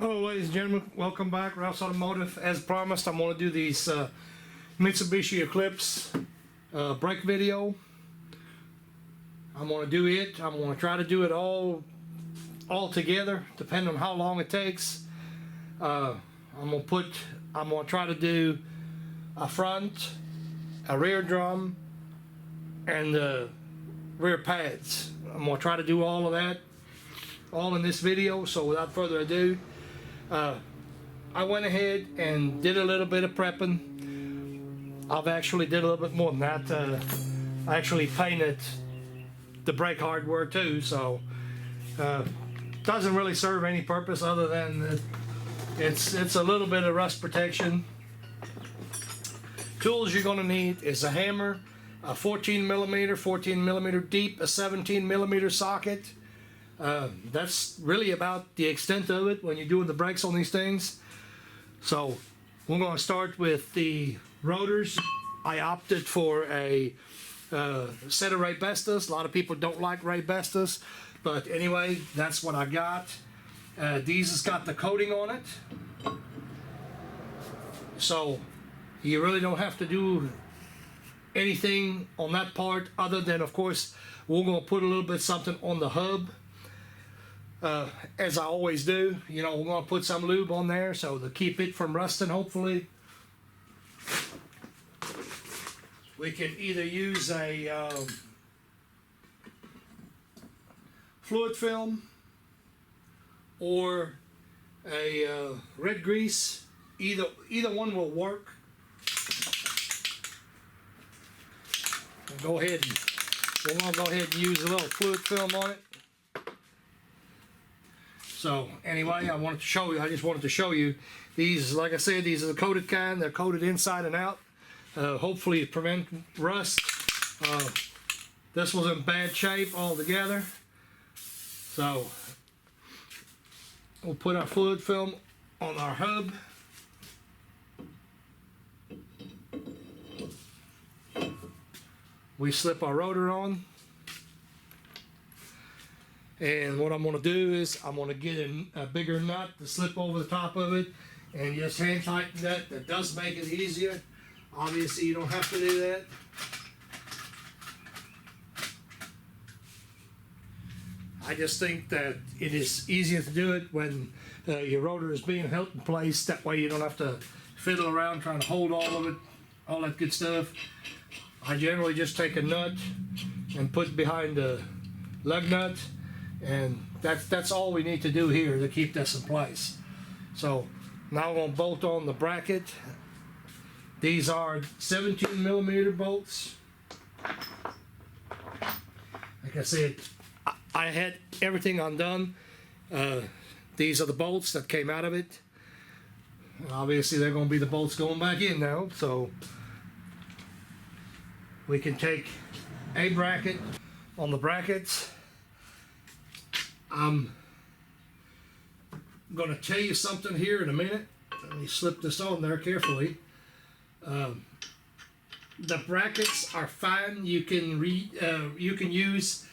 Hello ladies and gentlemen, welcome back. Ralph's Automotive. As promised, I'm going to do these Mitsubishi Eclipse brake video. I'm going to do it. I'm going to try to do it all together, depending on how long it takes. I'm going to try to do a front, a rear drum, and the rear pads. I'm going to try to do all of that all in this video. So without further ado, I went ahead and did a little bit of prepping. I've actually did a little bit more than that. I actually painted the brake hardware too, so doesn't really serve any purpose other than it's a little bit of rust protection. Tools you're going to need is a hammer, a 14 millimeter deep, a 17 millimeter socket. That's really about the extent of it when you're doing the brakes on these things. So we're going to start with the rotors. I opted for a set of Raybestos. A lot of people don't like Raybestos, but anyway, that's what I got. These has got the coating on it, so you really don't have to do anything on that part other than, of course, we're going to put a little bit something on the hub. As I always do, you know, we're going to put some lube on there so to keep it from rusting, hopefully. We can either use a fluid film or a red grease. Either one will work. We're going to go ahead and use a little fluid film on it. So anyway, I just wanted to show you these. Like I said, these are the coated kind. They're coated inside and out, hopefully to prevent rust. This was in bad shape altogether, so we'll put our fluid film on our hub. We slip our rotor on. And what I'm going to do is I'm going to get a bigger nut to slip over the top of it and just hand tighten that. That does make it easier. Obviously you don't have to do that. I just think that it is easier to do it when your rotor is being held in place. That way you don't have to fiddle around trying to hold all of it, all that good stuff. I generally just take a nut and put it behind the lug nut. And that's all we need to do here to keep this in place. So now I'm going to bolt on the bracket. These are 17 millimeter bolts. Like I said, I had everything undone. These are the bolts that came out of it. Obviously they're going to be the bolts going back in now. So we can take a bracket on the brackets. I'm going to tell you something here in a minute. Let me slip this on there carefully. The brackets are fine. You can use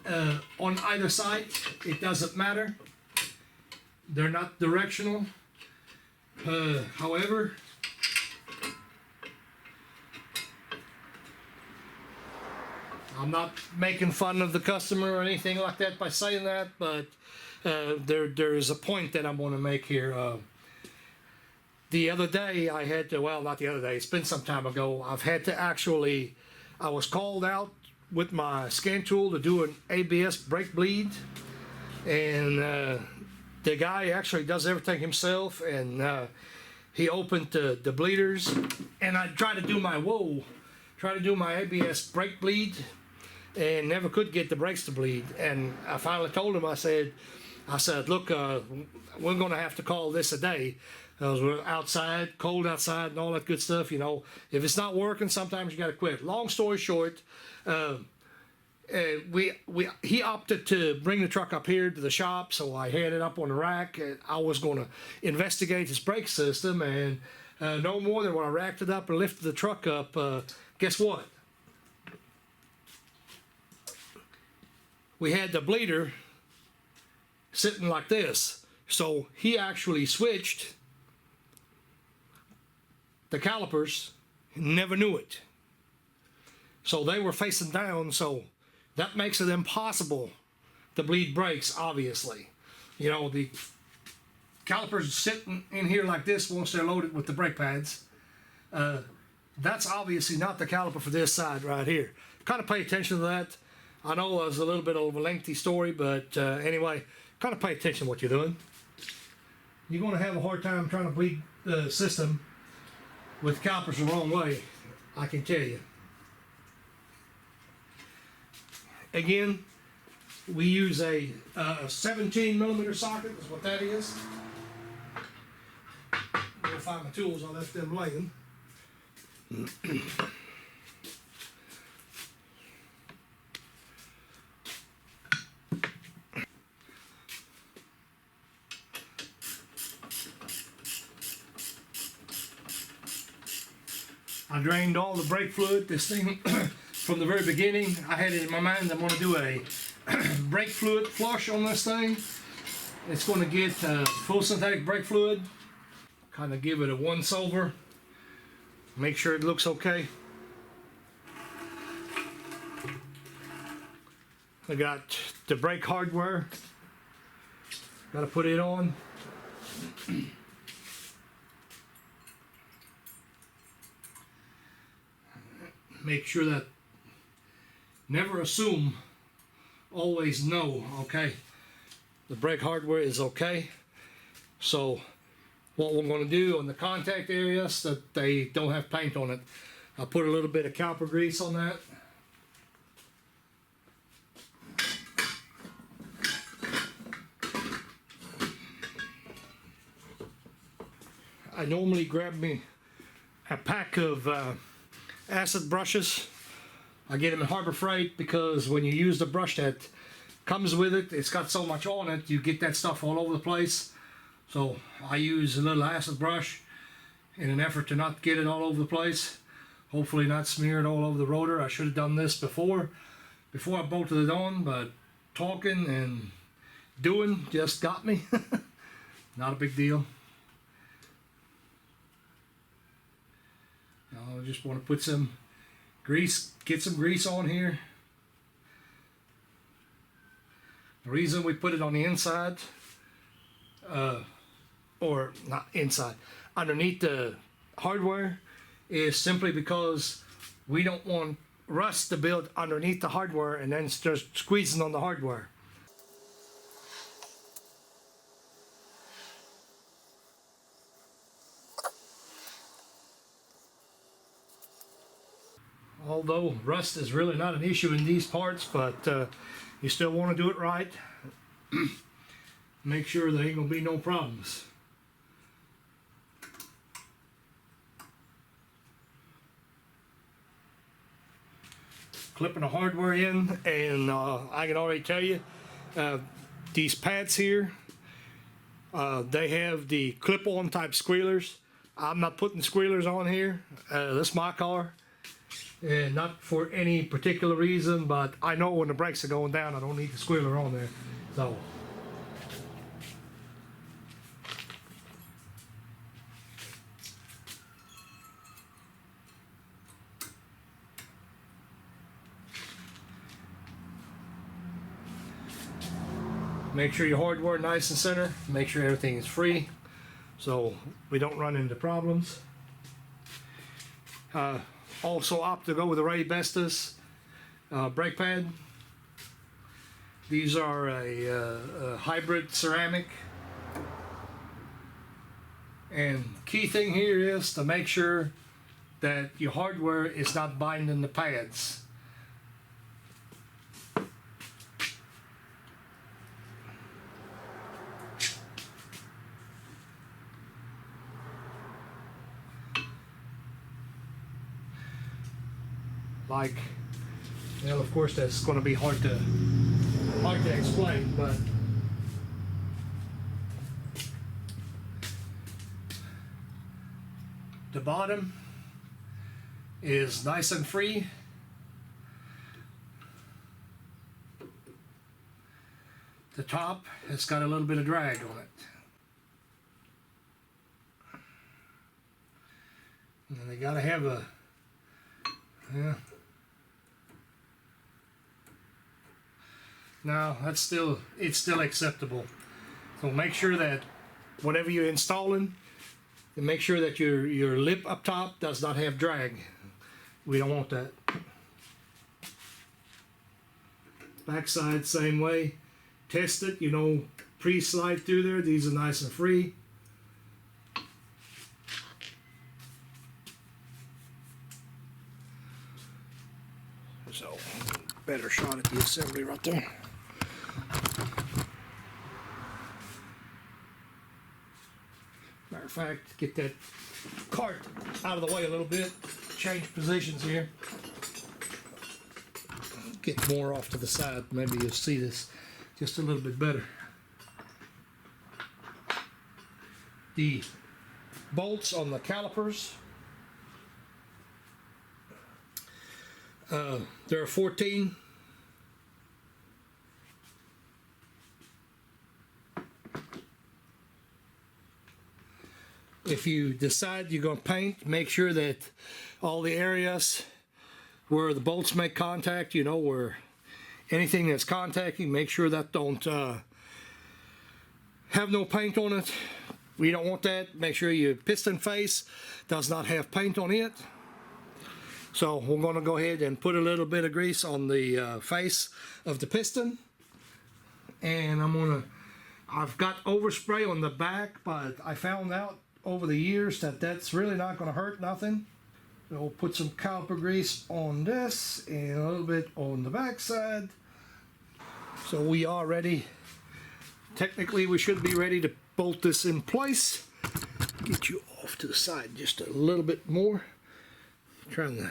on either side. It doesn't matter. They're not directional. However, I'm not making fun of the customer or anything like that by saying that, but there is a point that I'm going to make here. The other day I had to, well, not the other day, it's been some time ago, I was called out with my scan tool to do an ABS brake bleed, and the guy actually does everything himself, and he opened the bleeders, and I tried to do my ABS brake bleed, and never could get the brakes to bleed. And I finally told him, I said, look, we're going to have to call this a day. Because we're outside, cold outside, and all that good stuff. You know, if it's not working, sometimes you got to quit. Long story short, he opted to bring the truck up here to the shop, so I had it up on the rack. And I was going to investigate his brake system, and no more than when I racked it up and lifted the truck up, guess what? We had the bleeder sitting like this. So he actually switched the calipers, never knew it. So they were facing down, so that makes it impossible to bleed brakes, obviously. You know, the calipers sitting in here like this once they're loaded with the brake pads. That's obviously not the caliper for this side right here. Kind of pay attention to that. I know it was a little bit of a lengthy story, but anyway, kind of pay attention to what you're doing. You're going to have a hard time trying to bleed the system with calipers the wrong way, I can tell you. Again, we use a 17 millimeter socket, is what that is. I'm gonna find my tools, I left them laying. I drained all the brake fluid. This thing, from the very beginning, I had it in my mind I'm going to do a brake fluid flush on this thing. It's going to get full synthetic brake fluid. Kind of give it a once over. Make sure it looks okay. I got the brake hardware. Got to put it on. Make sure that never assume, always know, okay? The brake hardware is okay. So what we're going to do on the contact areas that they don't have paint on it, I'll put a little bit of caliper grease on that. I normally grab me a pack of acid brushes. I get them in Harbor Freight because when you use the brush that comes with it, it's got so much on it, you get that stuff all over the place. So I use a little acid brush in an effort to not get it all over the place. Hopefully not smear it all over the rotor. I should have done this before I bolted it on, but talking and doing just got me. Not a big deal. I just want to put some grease, get some grease on here. The reason we put it on the inside, or not inside, underneath the hardware, is simply because we don't want rust to build underneath the hardware and then start squeezing on the hardware. Although rust is really not an issue in these parts, but you still want to do it right. Make sure there ain't gonna be no problems. Clipping the hardware in, and I can already tell you, these pads here, they have the clip-on type squealers. I'm not putting squealers on here. This is my car. And not for any particular reason, but I know when the brakes are going down, I don't need the squealer on there. So make sure your hardware nice and center. Make sure everything is free, so we don't run into problems. Also opt to go with the Ray Bestas brake pad. These are a hybrid ceramic. And key thing here is to make sure that your hardware is not binding the pads. Like, well, of course that's going to be hard to explain, but the bottom is nice and free. The top has got a little bit of drag on it. And they gotta have a, yeah. No, it's still acceptable. So make sure that whatever you're installing, make sure that your lip up top does not have drag. We don't want that. Backside, same way. Test it, you know, pre-slide through there. These are nice and free. So, better shot at the assembly right there. Matter of fact, get that cart out of the way a little bit. Change positions here. Get more off to the side. Maybe you'll see this just a little bit better. The bolts on the calipers, there are 14. If you decide you're going to paint, make sure that all the areas where the bolts make contact, you know, where anything that's contacting, make sure that don't have no paint on it. We don't want that. Make sure your piston face does not have paint on it. So we're going to go ahead and put a little bit of grease on the face of the piston. And I've got overspray on the back, but I found out over the years that that's really not going to hurt nothing. So we'll put some caliper grease on this and a little bit on the back side. So we are ready. Technically we should be ready to bolt this in place. Get you off to the side just a little bit more. Trying to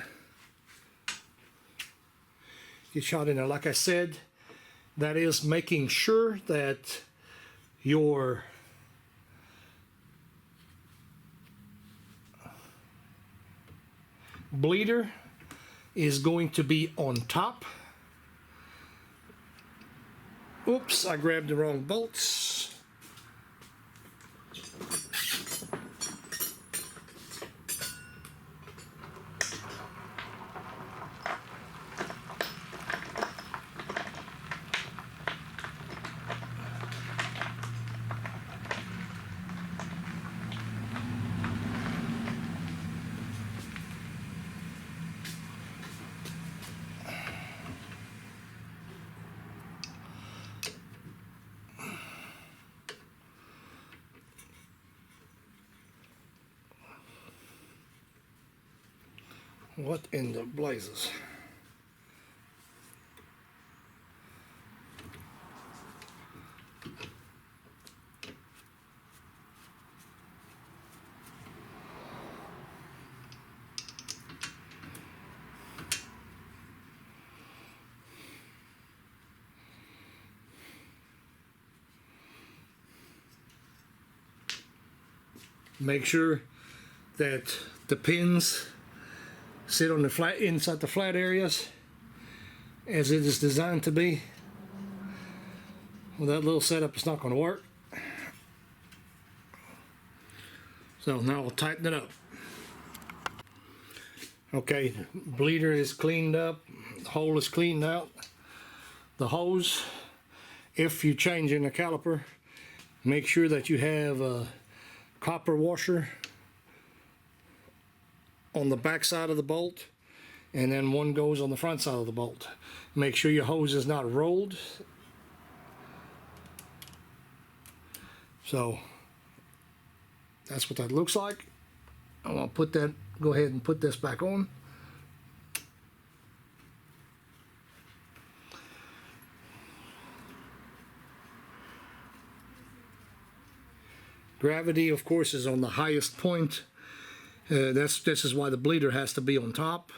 get shot in there. Like I said, that is making sure that your bleeder is going to be on top. Oops, I grabbed the wrong bolts. What in the blazes? Make sure that the pins sit on the flat, inside the flat areas as it is designed to be. Well, that little setup is not going to work. So now we'll tighten it up. Okay, bleeder is cleaned up, the hole is cleaned out. The hose, if you're changing the caliper, make sure that you have a copper washer on the back side of the bolt, and then one goes on the front side of the bolt. Make sure your hose is not rolled. So that's what that looks like. I'm gonna put that, go ahead and put this back on. Gravity, of course, is on the highest point. This is why the bleeder has to be on top.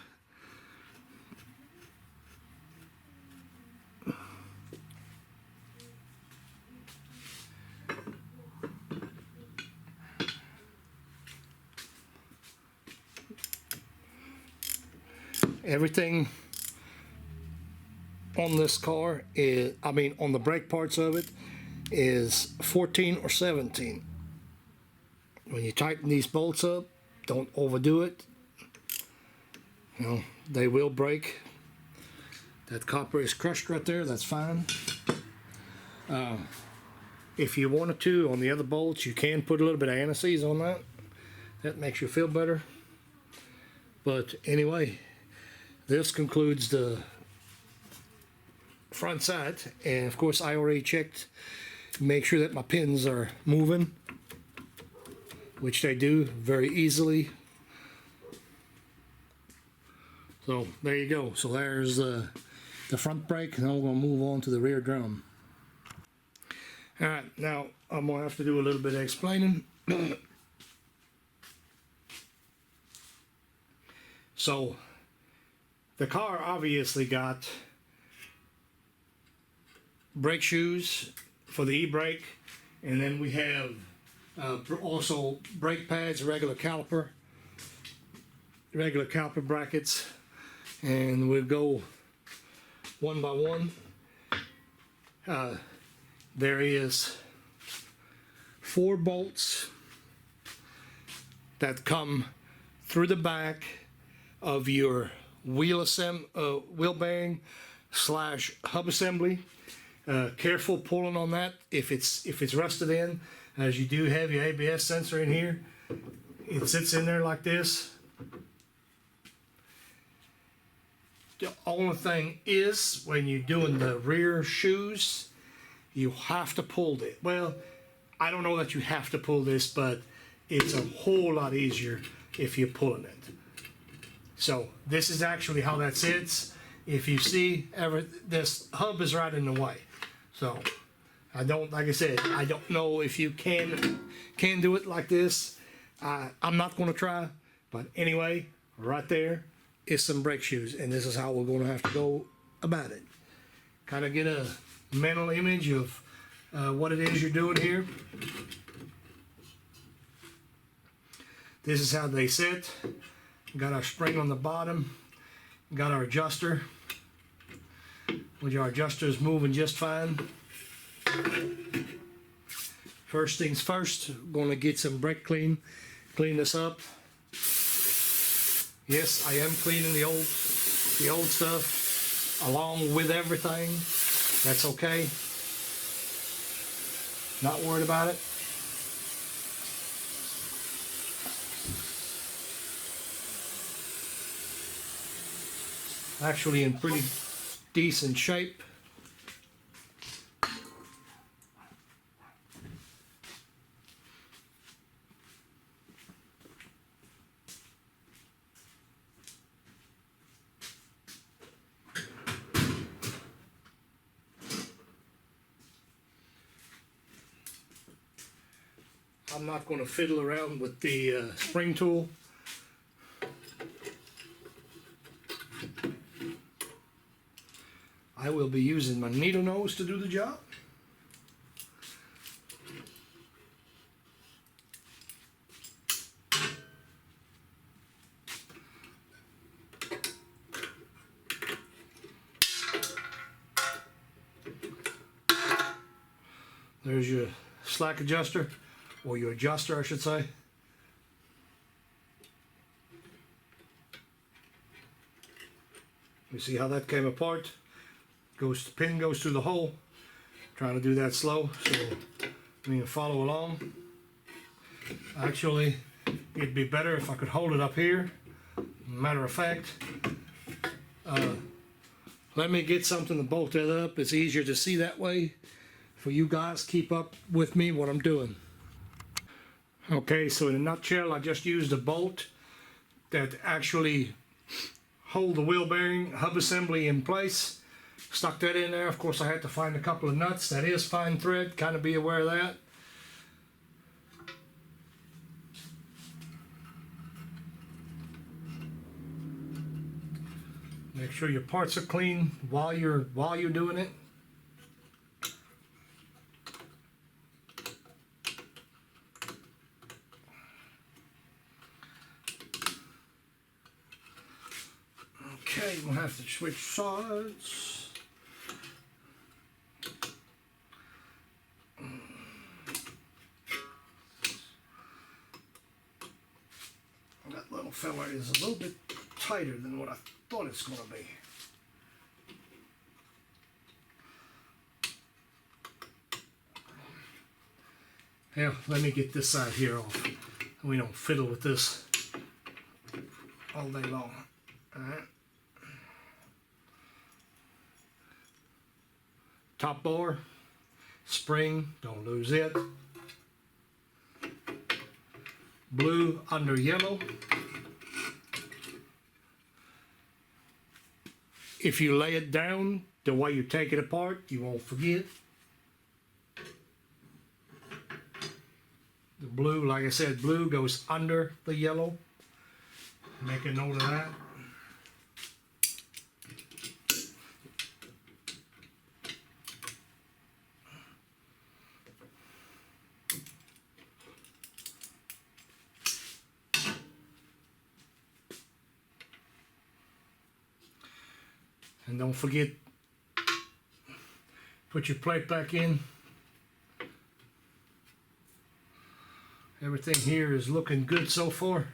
Everything on this car is, I mean, on the brake parts of it, is 14 or 17. When you tighten these bolts up, don't overdo it. You know, they will break. That copper is crushed right there, that's fine. If you wanted to, on the other bolts, you can put a little bit of anti-seize on that. That makes you feel better. But anyway, this concludes the front side. And of course, I already checked, make sure that my pins are moving, which they do very easily. So there you go. So there's the front brake, and I'm going to move on to the rear drum. Alright, now I'm going to have to do a little bit of explaining. So the car obviously got brake shoes for the e-brake, and then we have also brake pads, regular caliper brackets, and we'll go one by one. There is 4 bolts that come through the back of your wheel bearing slash hub assembly. Careful pulling on that if it's rusted in, as you do have your ABS sensor in here. It sits in there like this. The only thing is, when you're doing the rear shoes, you have to pull it. Well, I don't know that you have to pull this, but it's a whole lot easier if you're pulling it. So this is actually how that sits. If you see, this hub is right in the way. So I don't, like I said, I don't know if you can do it like this. I'm not going to try, but anyway, right there is some brake shoes, and this is how we're going to have to go about it. Kind of get a mental image of what it is you're doing here. This is how they sit. Got our spring on the bottom. Got our adjuster, which our adjuster is moving just fine. First things first, going to get some brake clean this up. Yes, I am cleaning the old stuff along with everything. That's okay. Not worried about it. Actually in pretty decent shape. I'm not going to fiddle around with the spring tool. I will be using my needle nose to do the job. There's your slack adjuster, or your adjuster I should say. You see how that came apart? The pin goes through the hole. Trying to do that slow, so you can follow along. Actually, it'd be better if I could hold it up here. Matter of fact, let me get something to bolt that up. It's easier to see that way for you guys. Keep up with me what I'm doing. Okay, so in a nutshell, I just used a bolt that actually hold the wheel bearing hub assembly in place. Stuck that in there. Of course, I had to find a couple of nuts. That is fine thread. Kind of be aware of that. Make sure your parts are clean while you're doing it. Okay, we'll have to switch sides. That little fella is a little bit tighter than what I thought it's going to be. Hell, let me get this side here off. We don't fiddle with this all day long. Alright. Top bar, spring, don't lose it. Blue under yellow. If you lay it down the way you take it apart, you won't forget. The blue, like I said, blue goes under the yellow. Make a note of that. And don't forget, put your plate back in. Everything here is looking good so far.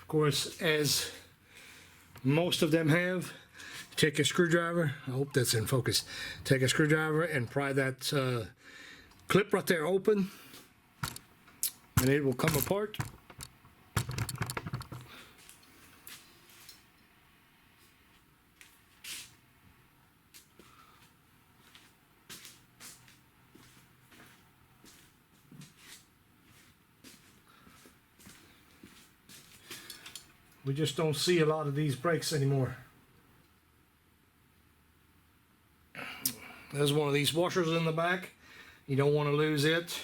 Of course, as most of them have, take a screwdriver, I hope that's in focus, take a screwdriver and pry that clip right there open, and it will come apart. We just don't see a lot of these brakes anymore. There's one of these washers in the back. You don't want to lose it.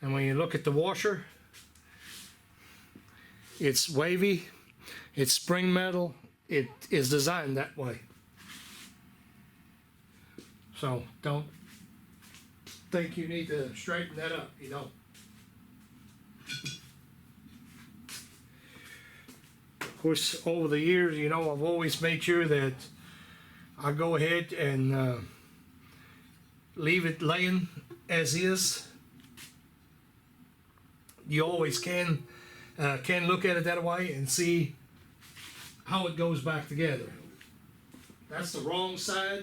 And when you look at the washer, it's wavy, it's spring metal, it is designed that way. So don't think you need to straighten that up, you don't. Of course, over the years, you know, I've always made sure that I go ahead and leave it laying as is. You always can look at it that way and see how it goes back together. That's the wrong side.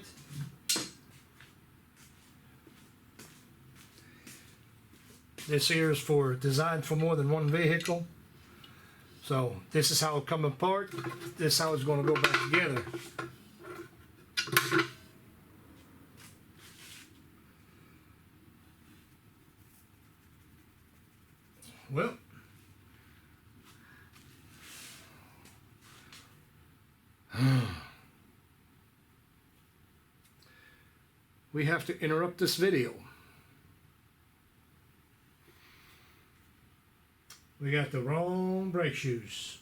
This here is designed for more than one vehicle. So this is how it come apart. This is how it's going to go back together. Well, we have to interrupt this video. We got the wrong brake shoes.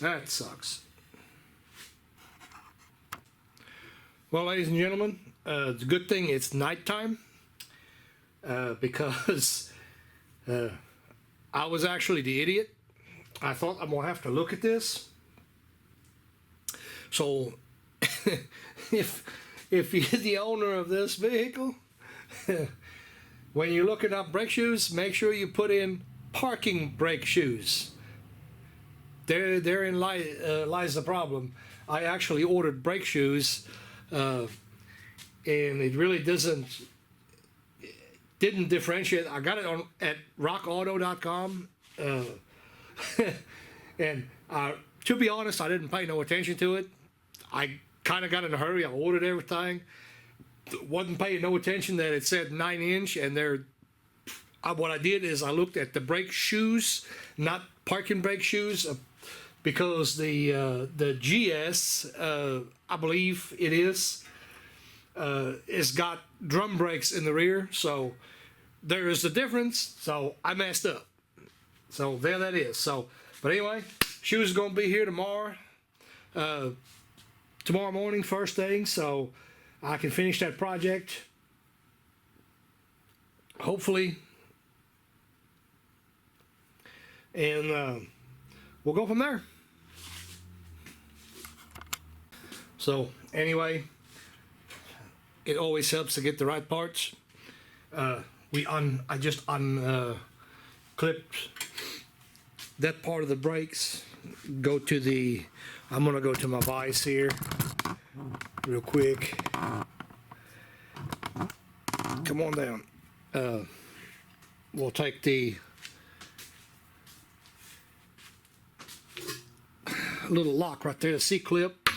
That sucks. Well, ladies and gentlemen, it's a good thing it's nighttime because I was actually the idiot. I thought I'm gonna have to look at this. So if you're the owner of this vehicle, when you're looking up brake shoes, make sure you put in parking brake shoes. Therein lies the problem. I actually ordered brake shoes, and it really didn't differentiate. I got it at rockauto.com, and to be honest, I didn't pay no attention to it. I kind of got in a hurry. I ordered everything. Wasn't paying no attention that it said 9-inch, and what I did is I looked at the brake shoes, not parking brake shoes, because the GS, I believe it is, it's got drum brakes in the rear, so there is the difference. So I messed up. So there that is. So, but anyway, shoes is gonna be here tomorrow. Tomorrow morning, first thing, so I can finish that project. Hopefully. And we'll go from there. So anyway, it always helps to get the right parts. I just unclipped that part of the brakes. I'm gonna go to my vise here real quick. Come on down. We'll take the little lock right there, the C-clip.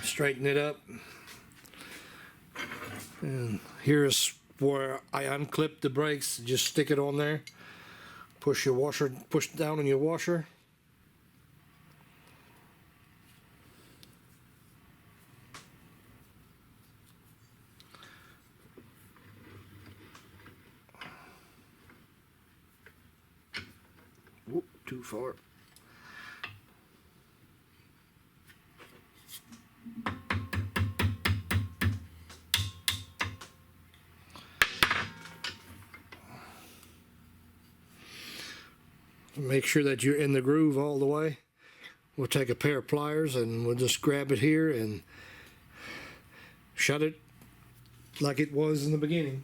Straighten it up. And here's where I unclip the brakes. Just stick it on there. Push down on your washer. Whoop, too far. Make sure that you're in the groove all the way. We'll take a pair of pliers and we'll just grab it here and shut it like it was in the beginning.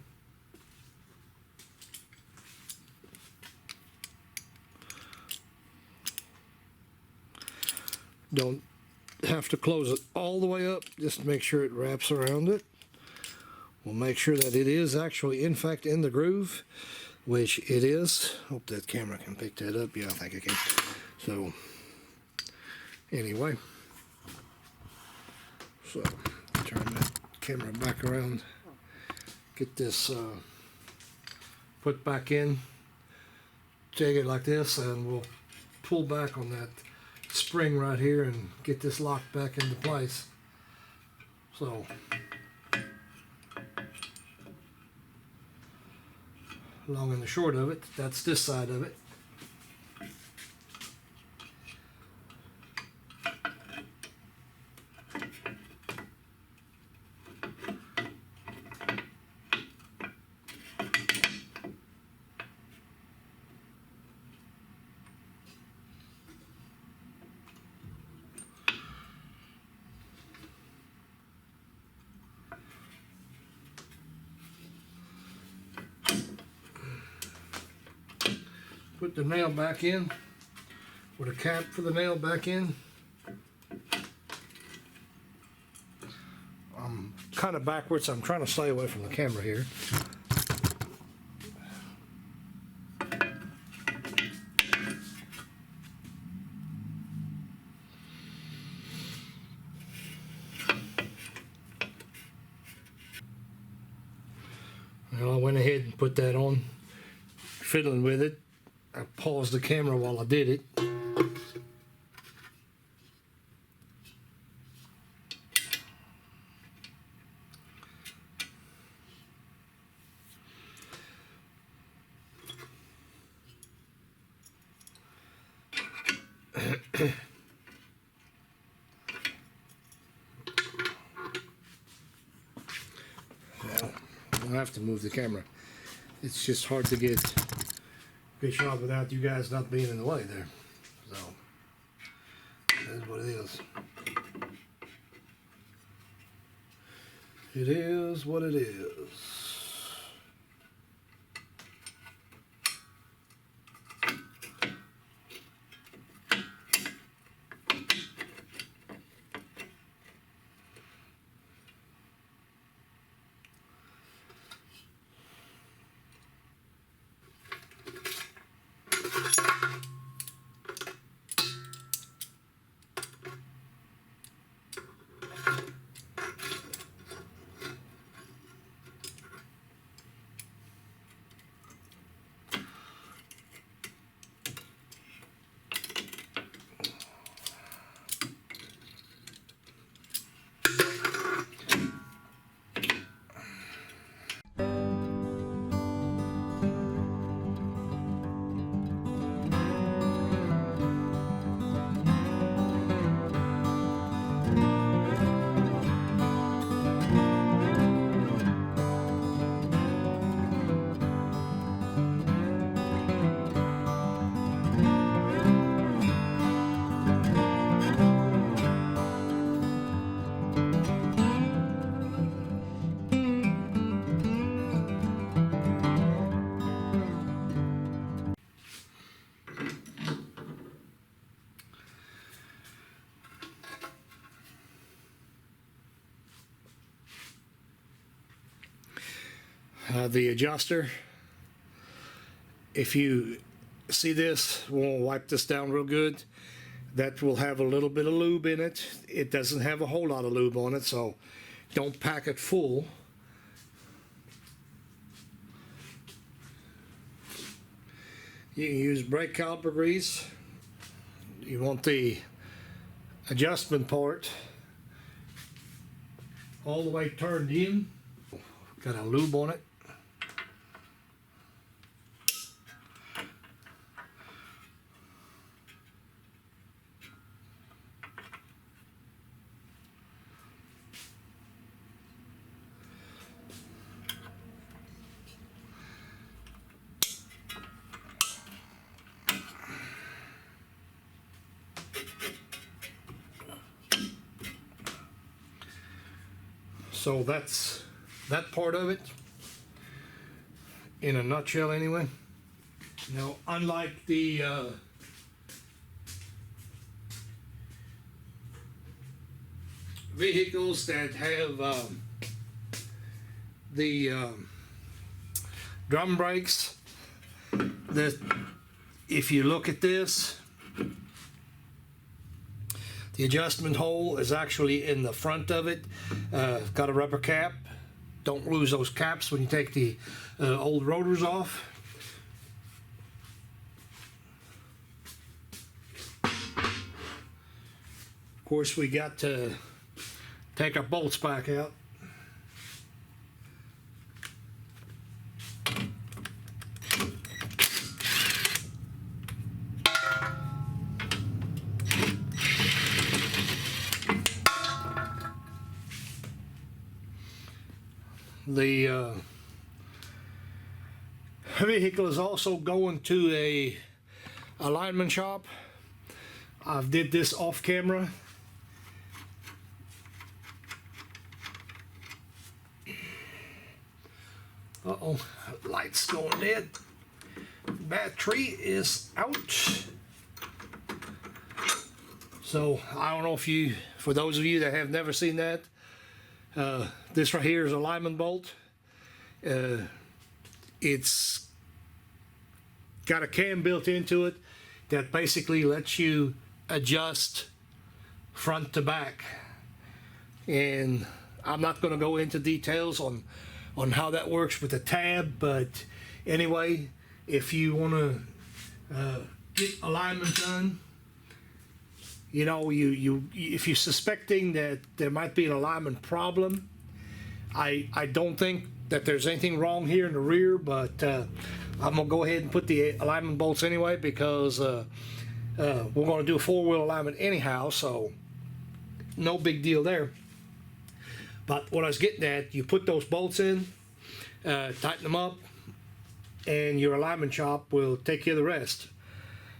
Don't have to close it all the way up, just make sure it wraps around it. We'll make sure that it is actually in fact in the groove, which it is. Hope that camera can pick that up. Yeah, I think it can. So anyway, so turn that camera back around, get this put back in, take it like this, and we'll pull back on that spring right here and get this locked back into place. So long and the short of it, that's this side of it. Put the nail back in, with a cap for the nail back in. I'm kind of backwards, I'm trying to stay away from the camera here. And I went ahead and put that on, fiddling with it. I paused the camera while I did it. Now, I have to move the camera. It's just hard to get shot without you guys not being in the way there. So that's what it is. It is what it is. the adjuster. If you see this, we'll wipe this down real good. That will have a little bit of lube in it. It doesn't have a whole lot of lube on it, so don't pack it full. You can use brake caliper grease. You want the adjustment part all the way turned in. Got a lube on it. So that's that part of it in a nutshell anyway. Now, unlike the vehicles that have the drum brakes, that if you look at this, the adjustment hole is actually in the front of it. Got a rubber cap. Don't lose those caps when you take the old rotors off. Of course, we got to take our bolts back out. The vehicle is also going to a alignment shop. I've did this off camera. Uh-oh, light's going dead. Battery is out. So I don't know if you, for those of you that have never seen that, this right here is a alignment bolt. It's got a cam built into it that basically lets you adjust front to back. And I'm not going to go into details on how that works with the tab, but anyway, if you want to get alignment done, you know, if you're suspecting that there might be an alignment problem, I don't think that there's anything wrong here in the rear, but I'm gonna go ahead and put the alignment bolts anyway, because we're gonna do a four-wheel alignment anyhow, so no big deal there. But what I was getting at, you put those bolts in, tighten them up, and your alignment shop will take care of the rest.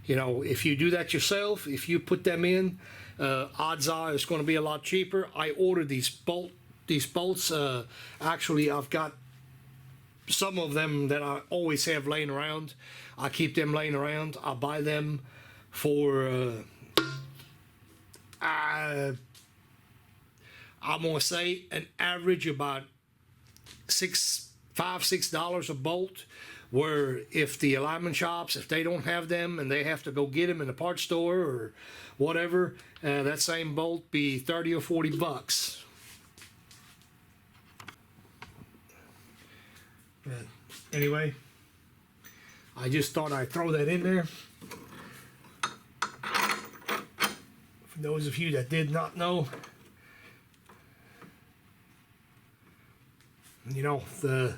You know, if you do that yourself, if you put them in, odds are it's going to be a lot cheaper. I ordered these bolts. Actually, I've got some of them that I always have laying around. I keep them laying around. I buy them for I'm gonna say an average about $5-6 a bolt. Where if the alignment shops, if they don't have them and they have to go get them in the parts store or whatever, that same bolt be 30 or 40 bucks. But anyway, I just thought I'd throw that in there. For those of you that did not know, you know, the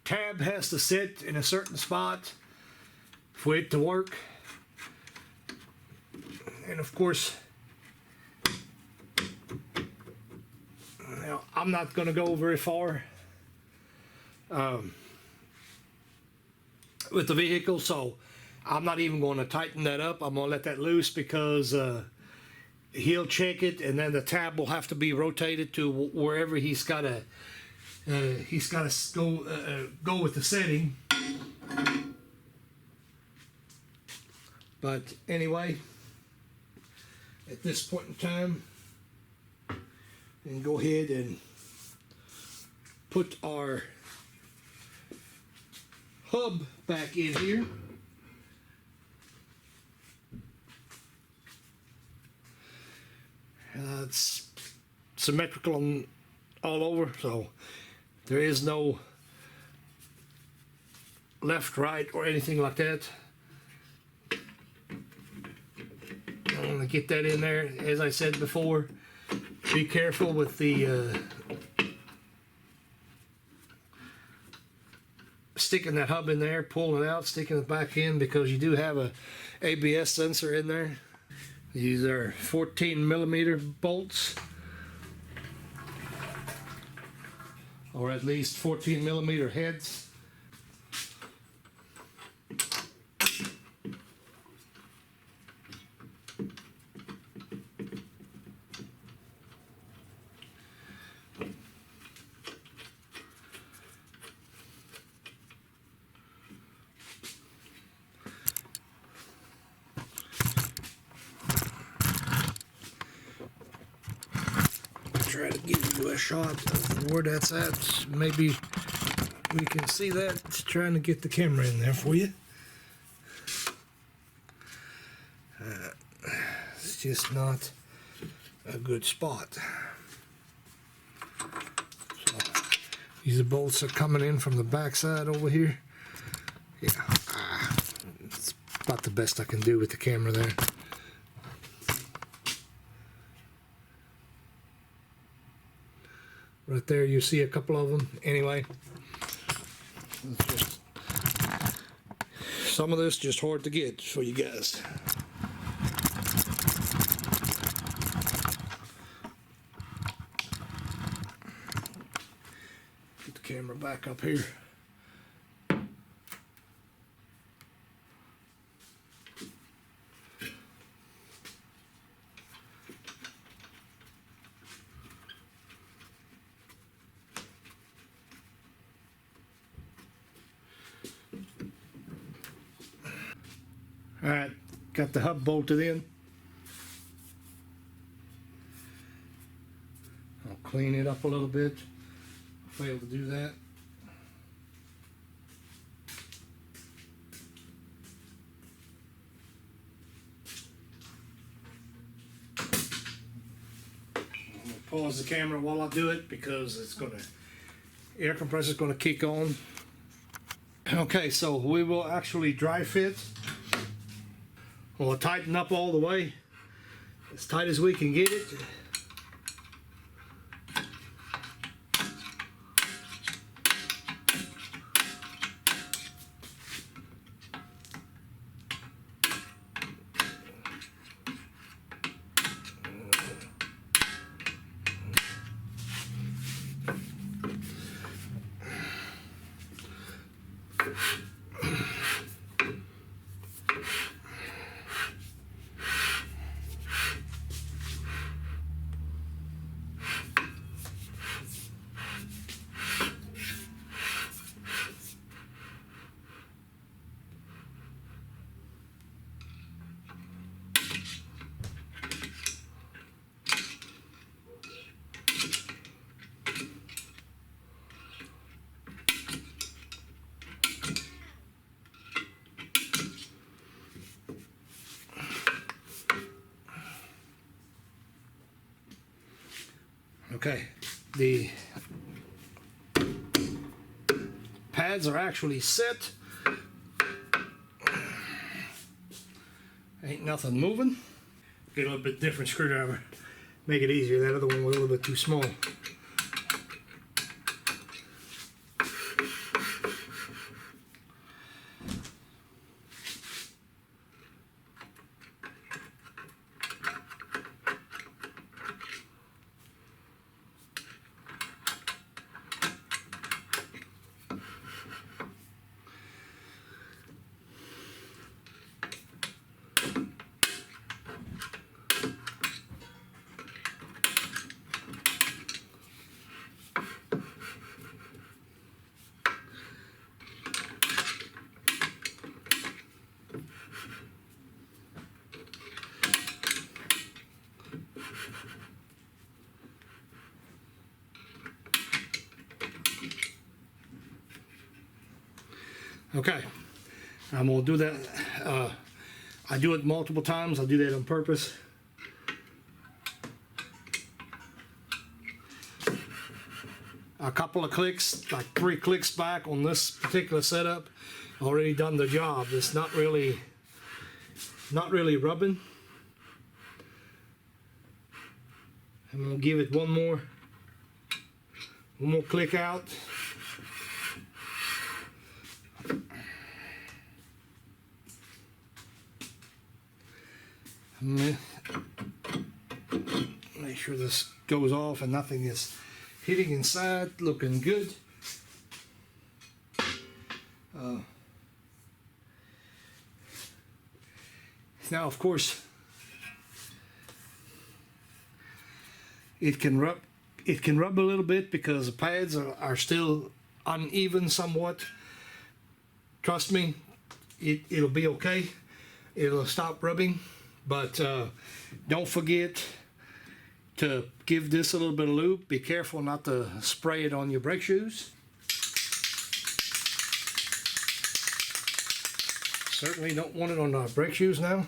tab has to sit in a certain spot for it to work. And of course, now, I'm not going to go very far with the vehicle, so I'm not even going to tighten that up. I'm going to let that loose, because he'll check it, and then the tab will have to be rotated to wherever he's got to go with the setting. But anyway, at this point in time, and go ahead and put our hub back in here. It's symmetrical on all over, so there is no left, right, or anything like that. I'm going to get that in there. As I said before, be careful with the sticking that hub in there, pulling it out, sticking it back in, because you do have a ABS sensor in there. These are 14mm bolts, or at least 14mm heads. Try to give you a shot of where that's at. Maybe we can see that. Trying to get the camera in there for you. It's just not a good spot. So these bolts are coming in from the back side over here. Yeah, it's about the best I can do with the camera there. Right there, you see a couple of them. Anyway, just, some of this just hard to get for you guys. Get the camera back up here. Alright, got the hub bolted in. I'll clean it up a little bit. I failed to do that. I'm going to pause the camera while I do it because it's going to, air compressor is going to kick on. Okay, so we will actually dry fit. We'll tighten up all the way, as tight as we can get it. Okay, the pads are actually set. Ain't nothing moving. Get a little bit different screwdriver. Make it easier. That other one was a little bit too small. Okay, I'm gonna do that. I do it multiple times. I'll do that on purpose. A couple of clicks, like 3 clicks back on this particular setup, already done the job. It's not really rubbing. I'm gonna give it one more click out. Make sure this goes off and nothing is hitting inside. Looking good. Now, of course, it can rub a little bit because the pads are still uneven somewhat. Trust me, it'll be okay. It'll stop rubbing, but don't forget to give this a little bit of lube. Be careful not to spray it on your brake shoes. Certainly don't want it on our brake shoes now.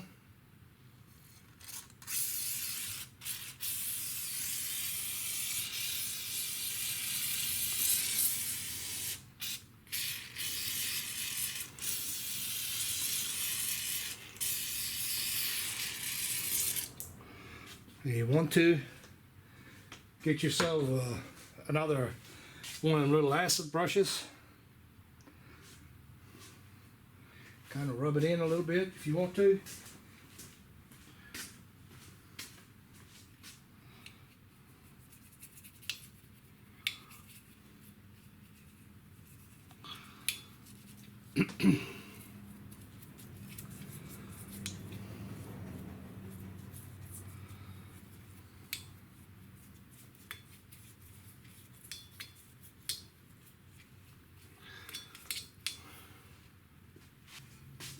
You want to get yourself another one of them little acid brushes. Kind of rub it in a little bit if you want to.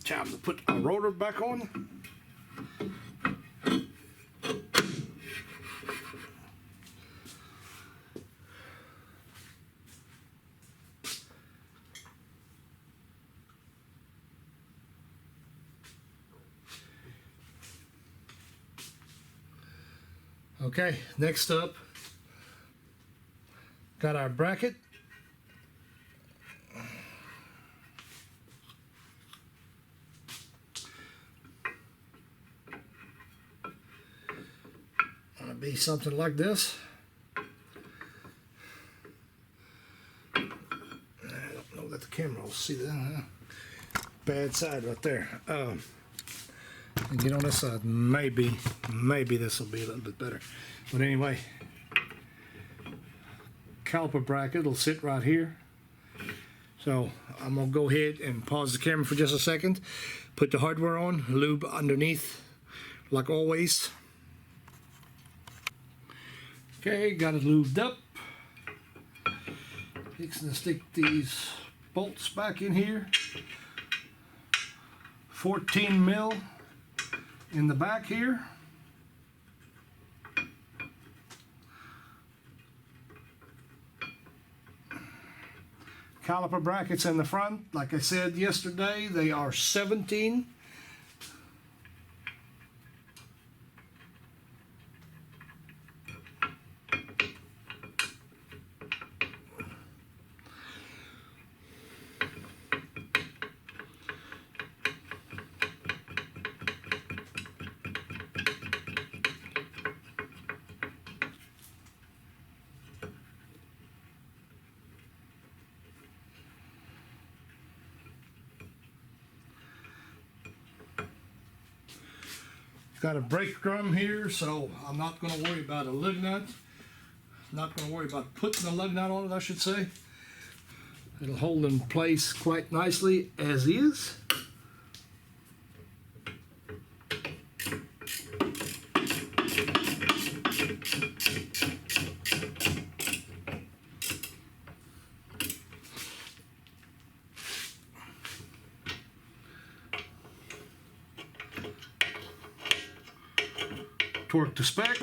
Time to put our rotor back on. Okay, next up, got our bracket. Be something like this. I don't know that the camera will see that. Huh? Bad side right there. And get on this side. Maybe this will be a little bit better. But anyway, caliper bracket will sit right here. So I'm gonna go ahead and pause the camera for just a second. Put the hardware on. Lube underneath, like always. Okay, got it lubed up. Fixing to stick these bolts back in here. 14 mil in the back here. Caliper brackets in the front. Like I said yesterday, they are 17. Got a brake drum here, so I'm not going to worry about a lug nut. Not going to worry about putting a lug nut on it, I should say. It'll hold in place quite nicely as is. Torque to spec.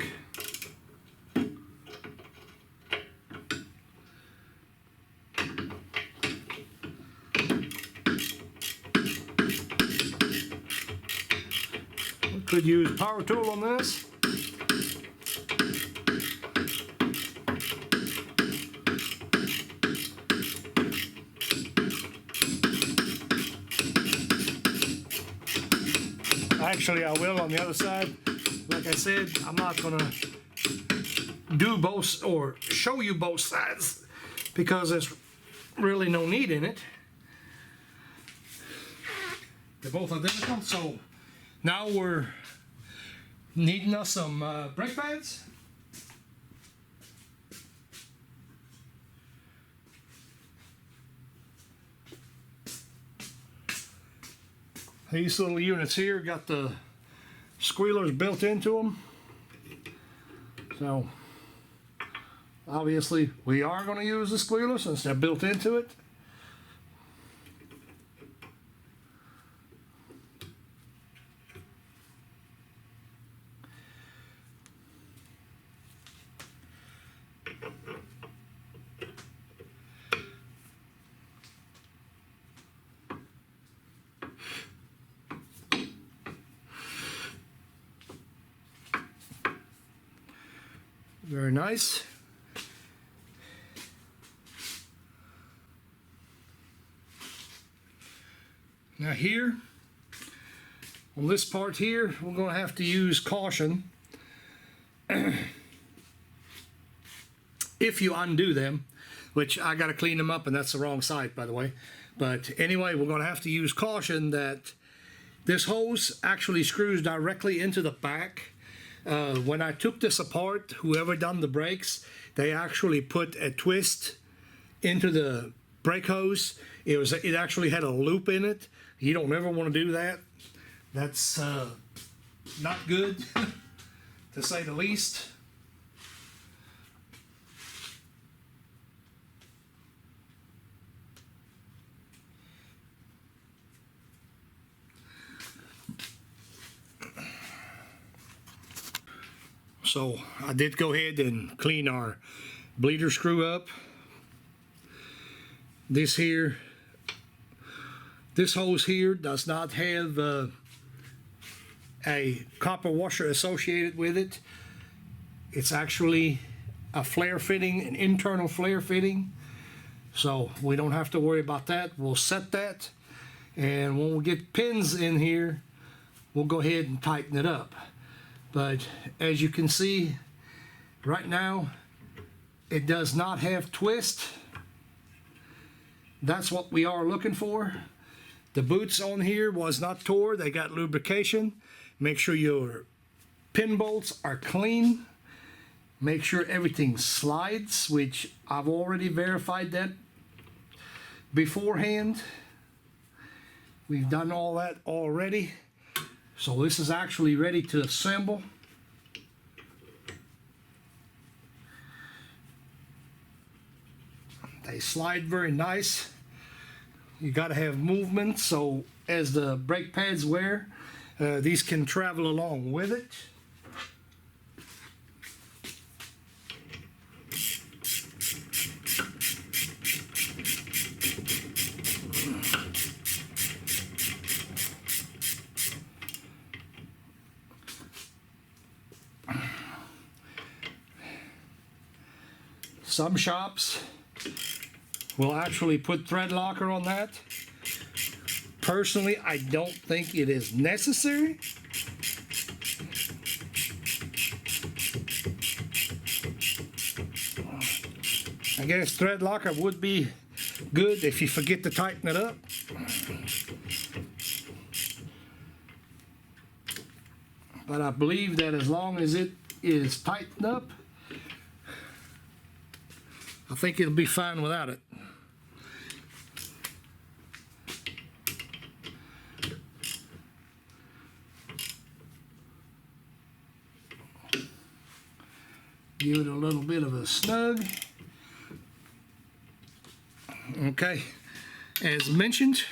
Could use power tool on this. Actually, I will on the other side. Like I said, I'm not gonna do both or show you both sides because there's really no need in it. They're both identical. So now we're needing us some brake pads. These little units here got the squealers built into them. So obviously we are going to use the squealers since they're built into it. Very nice. Now here, on this part here, we're going to have to use caution. If you undo them, which I got to clean them up, and that's the wrong side, by the way. But anyway, we're going to have to use caution that this hose actually screws directly into the back. When I took this apart, whoever done the brakes, they actually put a twist into the brake hose. It actually had a loop in it. You don't ever want to do that. That's not good, to say the least. So I did go ahead and clean our bleeder screw up. This hose here does not have a copper washer associated with it. It's actually a flare fitting, an internal flare fitting. So we don't have to worry about that. We'll set that, and when we get pins in here, we'll go ahead and tighten it up. But as you can see, right now, it does not have twist. That's what we are looking for. The boots on here was not tore. They got lubrication. Make sure your pin bolts are clean. Make sure everything slides, which I've already verified that beforehand. We've done all that already. So this is actually ready to assemble. They slide very nice. You got to have movement, so as the brake pads wear, these can travel along with it. Some shops will actually put thread locker on that. Personally, I don't think it is necessary. I guess thread locker would be good if you forget to tighten it up. But I believe that as long as it is tightened up, I think it'll be fine without it. Give it a little bit of a snug. Okay, as mentioned,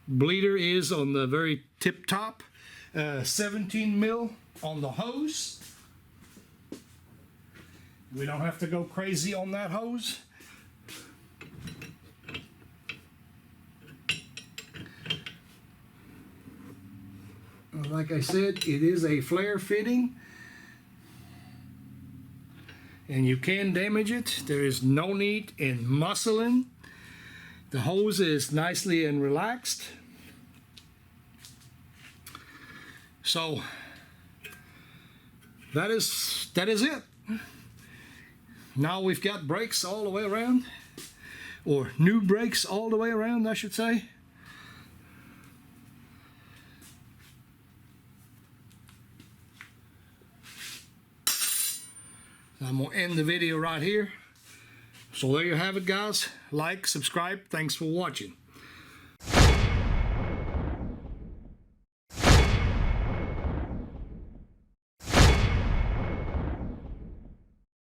bleeder is on the very tip top. 17 mil on the hose. We don't have to go crazy on that hose. Like I said, it is a flare fitting, and you can damage it. There is no need in muscling. The hose is nicely and relaxed. So that is it. Now we've got brakes all the way around, or new brakes all the way around, I should say. I'm going to end the video right here. So there you have it, guys. Like, subscribe. Thanks for watching.